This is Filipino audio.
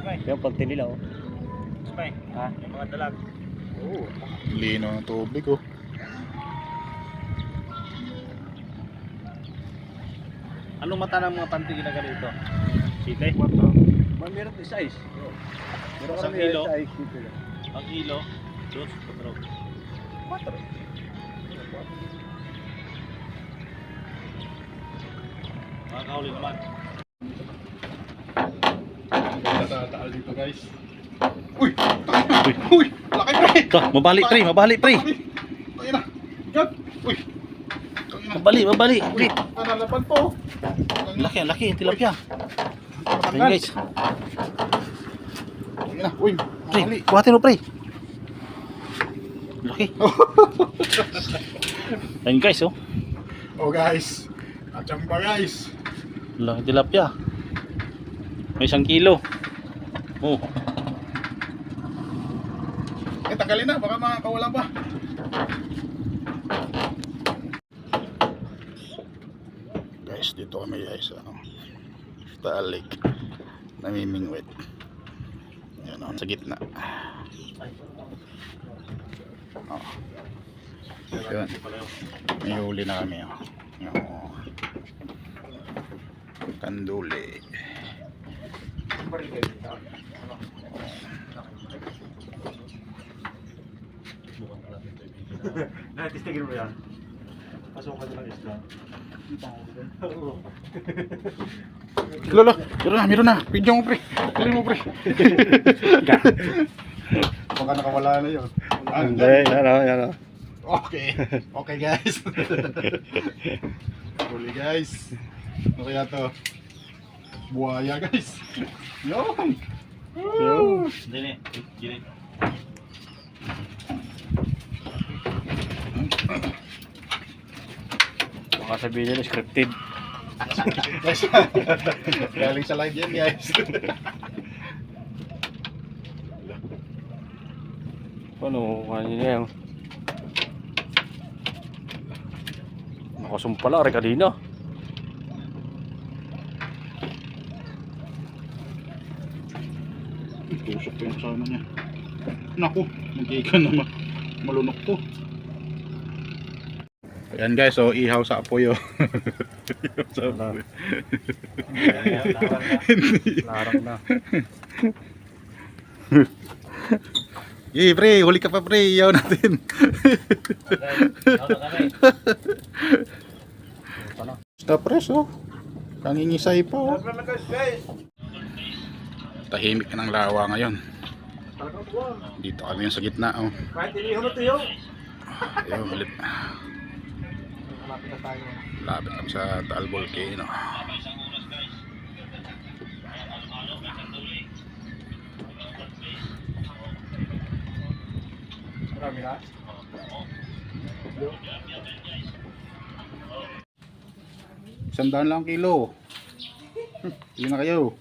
Yung pagtinilaw. Sabay. Ha? Yung mga dalag. Oo. Lino ng tubig oh. Anong mata ng mga panty ginaganito? Site? Meron din size. Meron Isang kami kilo? size dito. Ang kilo? 2, 4. 4. Mga kahuli naman. Natataal dito guys. Uy! Uy! Laki pre! Mabali pre, mabali pre. Ayun na! Yan! Uy! Mabali. Uy! Nanalapan po! Laki yung tilapia. Ayun Ayun guys. na! Uy! Pre, Mali! buhatin mo pre. Laki. Ayun guys oh. Oh guys! Achamba guys! Laki tilapia. May 1 kilo. Oh. Eh tanggalin na! Baka makakawala pa! Guys, dito kami guys. Taal Lake. Namimingwit. Ayan o, sa gitna. Oh. Yun. May huli na kami. Oh. Kanduli. Natistigil mo yan. Pasok ka ng isla. Lolo, meron na. Pinjong mo pre. Pilin mo pre. Baka nakawala na yun. Hindi, yan o. Okay. Okay guys. Huli guys. Ano kaya to? Buhaya guys. Yun. Woo! Dili. Baka sabihin nila scripted. Guys, galing sa live yan guys. Ano, kanina yan. Nakasumpala, rekadina. Tusok ko yung kasama niya. Naku, magkikan naman. Malunok to. Ayan guys, so ihaw sa apoy oh. Ihaw sa apoy. Larang na. Pre, huli ka pa pre, ihaw natin. Basta pres oh. Kangingisay pa oh. Tahimik ng lawa ngayon. Dito kami yung sa gitna oh. Kahit inihaw na ito yun. Ayun, ulit. Lapit kami sa Taal Volcano. Marami na. $100 lang kilo. Hindi na kayo.